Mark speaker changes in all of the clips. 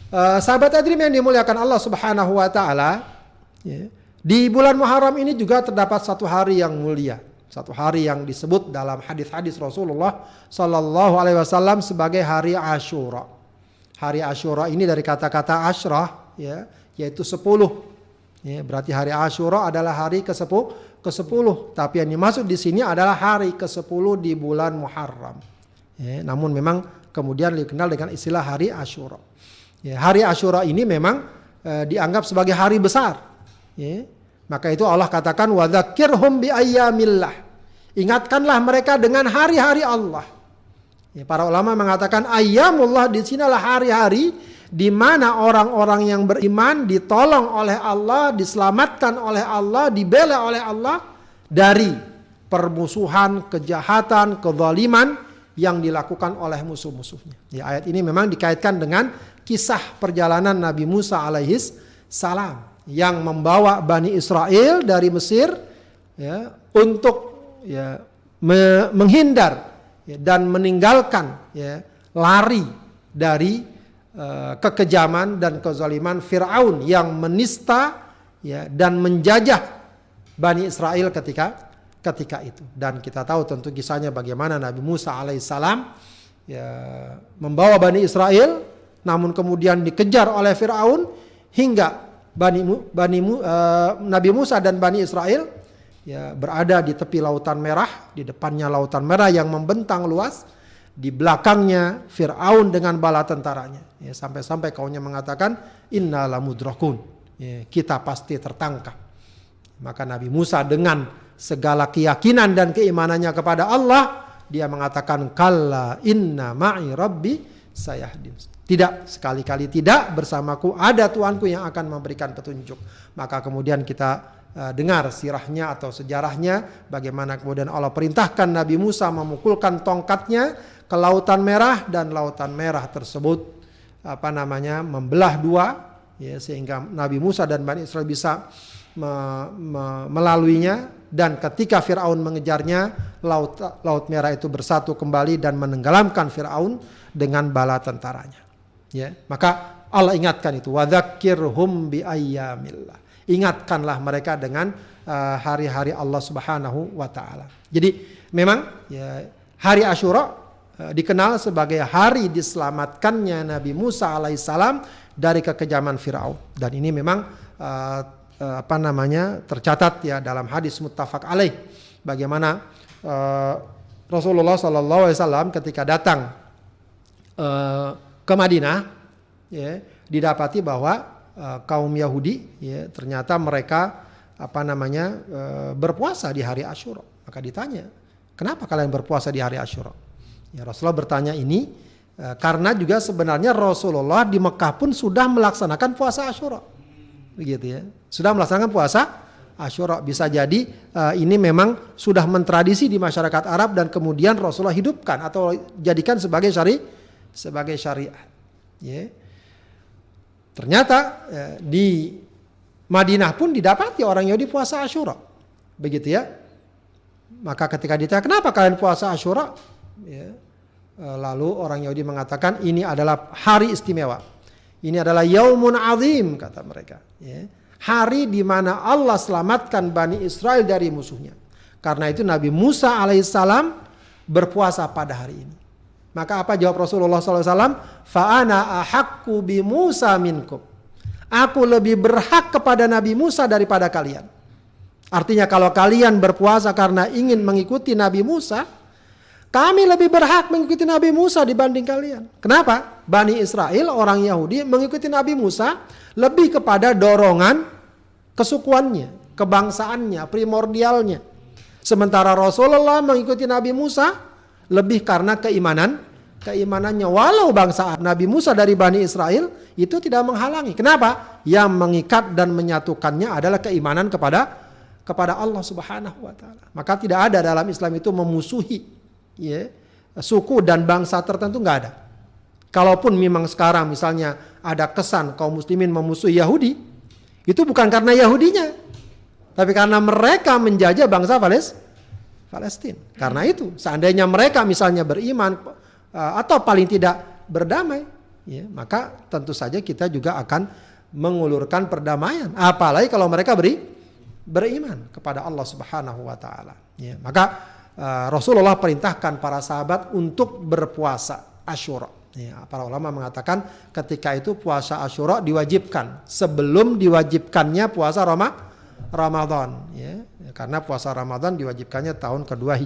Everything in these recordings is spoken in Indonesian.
Speaker 1: Sahabat Adrim yang dimuliakan Allah Subhanahu wa taala, ya, di bulan Muharram ini juga terdapat satu hari yang mulia, satu hari yang disebut dalam hadis-hadis Rasulullah sallallahu alaihi wasallam sebagai hari Asyura. Hari Asyura ini dari kata-kata asyrah, ya, yaitu 10. Ya, berarti hari Asyura adalah hari ke-10, tapi yang dimaksud di sini adalah hari ke-10 di bulan Muharram. Ya, namun memang kemudian dikenal dengan istilah hari Asyura. Ya, hari Asyura ini memang dianggap sebagai hari besar. Ya, maka itu Allah katakan wadzakirhum bi ayyamillah. Ingatkanlah mereka dengan hari-hari Allah. Ya, para ulama mengatakan ayyamullah di sinilah hari-hari di mana orang-orang yang beriman ditolong oleh Allah, diselamatkan oleh Allah, dibela oleh Allah dari permusuhan, kejahatan, kezaliman yang dilakukan oleh musuh-musuhnya. Ya, ayat ini memang dikaitkan dengan kisah perjalanan Nabi Musa alaihis salam yang membawa Bani Israel dari Mesir, ya, untuk, ya, menghindar, ya, dan meninggalkan, ya, lari dari kekejaman dan kezaliman Fir'aun yang menista, ya, dan menjajah Bani Israel ketika itu. Dan kita tahu tentu kisahnya bagaimana Nabi Musa alaihissalam, ya, membawa Bani Israel namun kemudian dikejar oleh Fir'aun hingga Nabi Musa dan Bani Israel, ya, berada di tepi Lautan Merah, di depannya Lautan Merah yang membentang luas, di belakangnya Fir'aun dengan bala tentaranya. Ya, sampai-sampai kaumnya mengatakan inna lamudrakun, ya, kita pasti tertangkap. Maka Nabi Musa dengan segala keyakinan dan keimanannya kepada Allah, dia mengatakan kalla inna ma'i rabbi sayahdin. Tidak, sekali-kali tidak, bersamaku ada Tuanku yang akan memberikan petunjuk. Maka kemudian kita dengar sirahnya atau sejarahnya, bagaimana kemudian Allah perintahkan Nabi Musa memukulkan tongkatnya ke Lautan Merah, dan Lautan Merah tersebut membelah dua, ya, sehingga Nabi Musa dan Bani Israel bisa melaluinya. Dan ketika Fir'aun mengejarnya, Laut Merah itu bersatu kembali dan menenggelamkan Fir'aun dengan bala tentaranya. Ya, maka Allah ingatkan itu, wadzakirhum bi ayyamillah. Ingatkanlah mereka dengan hari-hari Allah Subhanahu wa taala. Jadi memang, ya, hari Asyura dikenal sebagai hari diselamatkannya Nabi Musa alaihissalam dari kekejaman Fir'aun. Dan ini memang tercatat, ya, dalam hadis muttafaq alaih, bagaimana Rasulullah SAW ketika datang ke Madinah, ya, didapati bahwa kaum Yahudi, ya, ternyata mereka berpuasa di hari Asyura. Maka ditanya, kenapa kalian berpuasa di hari Asyura? Ya, Rasulullah bertanya ini karena juga sebenarnya Rasulullah di Mekah pun sudah melaksanakan puasa Asyura, begitu, ya, sudah melaksanakan puasa Asyura. Bisa jadi ini memang sudah mentradisi di masyarakat Arab dan kemudian Rasulullah hidupkan atau jadikan sebagai syariat. Ya. Ternyata di Madinah pun didapati orang Yahudi puasa Asyura, begitu, ya. Maka ketika ditanya kenapa kalian puasa Asyura, ya, lalu orang Yahudi mengatakan ini adalah hari istimewa, ini adalah yaumun azim, kata mereka, ya. Hari di mana Allah selamatkan Bani Israel dari musuhnya. Karena itu Nabi Musa alaihissalam berpuasa pada hari ini. Maka apa jawab Rasulullah SAW? Fa'ana ahaqqu bi Musa minkum. Aku lebih berhak kepada Nabi Musa daripada kalian. Artinya kalau kalian berpuasa karena ingin mengikuti Nabi Musa, kami lebih berhak mengikuti Nabi Musa dibanding kalian. Kenapa? Bani Israel, orang Yahudi, mengikuti Nabi Musa lebih kepada dorongan kesukuannya, kebangsaannya, primordialnya. Sementara Rasulullah mengikuti Nabi Musa lebih karena keimanannya. Walau bangsa Nabi Musa dari Bani Israel itu tidak menghalangi. Kenapa? Yang mengikat dan menyatukannya adalah keimanan kepada Allah Subhanahu wa taala. Maka tidak ada dalam Islam itu memusuhi, ya, suku dan bangsa tertentu, nggak ada. Kalaupun memang sekarang misalnya ada kesan kaum muslimin memusuhi Yahudi, itu bukan karena Yahudinya, tapi karena mereka menjajah bangsa Palestina. Karena itu seandainya mereka misalnya beriman atau paling tidak berdamai, ya, maka tentu saja kita juga akan mengulurkan perdamaian. Apalagi kalau mereka beriman kepada Allah Subhanahu wa taala. Ya, maka Rasulullah perintahkan para sahabat untuk berpuasa Asyura. Ya, para ulama mengatakan ketika itu puasa Asyura diwajibkan sebelum diwajibkannya puasa Ramadan. Ya, karena puasa Ramadan diwajibkannya tahun kedua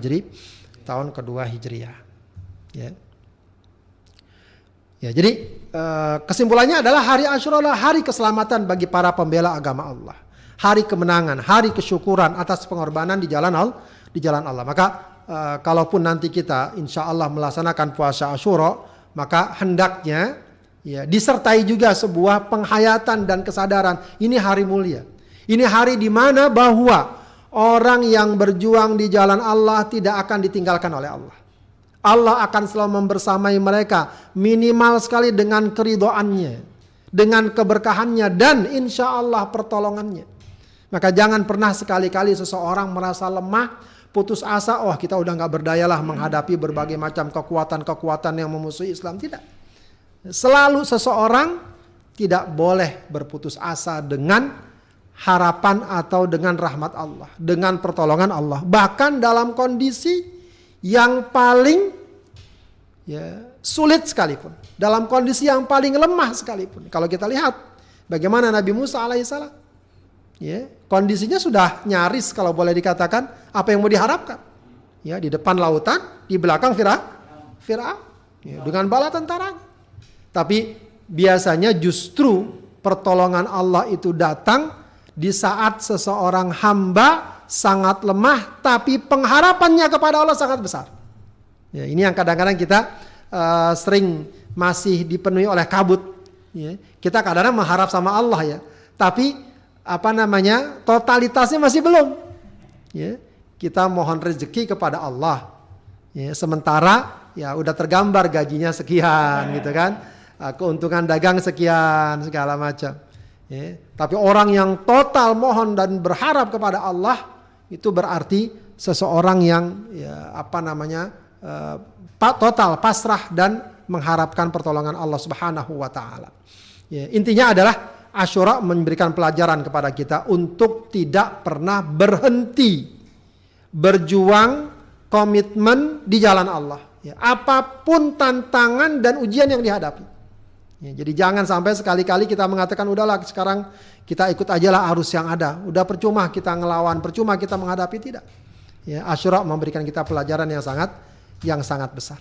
Speaker 1: Hijriah. Ya, jadi kesimpulannya adalah hari Asyura adalah hari keselamatan bagi para pembela agama Allah. Hari kemenangan, hari kesyukuran atas pengorbanan di jalan Allah. Maka kalaupun nanti kita insya Allah melaksanakan puasa Asyura, maka hendaknya ya disertai juga sebuah penghayatan dan kesadaran ini hari mulia. Ini hari di mana bahwa orang yang berjuang di jalan Allah tidak akan ditinggalkan oleh Allah. Allah akan selalu membersamai mereka minimal sekali dengan keridhoannya, dengan keberkahannya dan insya Allah pertolongannya. Maka jangan pernah sekali-kali seseorang merasa lemah, putus asa, oh kita udah gak berdayalah menghadapi berbagai macam kekuatan-kekuatan yang memusuhi Islam. Tidak. Selalu seseorang tidak boleh berputus asa dengan harapan atau dengan rahmat Allah, dengan pertolongan Allah. Bahkan dalam kondisi yang paling sulit sekalipun, dalam kondisi yang paling lemah sekalipun. Kalau kita lihat bagaimana Nabi Musa alaihissalam, kondisinya sudah nyaris kalau boleh dikatakan apa yang mau diharapkan. Di depan lautan, di belakang Fir'aun, dengan bala tentaranya. Tapi biasanya justru pertolongan Allah itu datang di saat seseorang hamba sangat lemah, tapi pengharapannya kepada Allah sangat besar. Ya, ini yang kadang-kadang kita sering masih dipenuhi oleh kabut. Ya. Kita kadang-kadang mengharap sama Allah ya, tapi totalitasnya masih belum. Ya. Kita mohon rezeki kepada Allah. Ya, sementara ya udah tergambar gajinya sekian, gitu kan, keuntungan dagang sekian, segala macam. Ya. Tapi orang yang total mohon dan berharap kepada Allah, itu berarti seseorang yang total pasrah dan mengharapkan pertolongan Allah Subhanahu wa taala. Ya, intinya adalah Asyura memberikan pelajaran kepada kita untuk tidak pernah berhenti berjuang, komitmen di jalan Allah. Ya, apapun tantangan dan ujian yang dihadapi. Ya, jadi jangan sampai sekali-kali kita mengatakan udahlah sekarang kita ikut ajalah arus yang ada. Udah percuma kita ngelawan, percuma kita menghadapi, tidak. Ya, Asyura memberikan kita pelajaran yang sangat besar.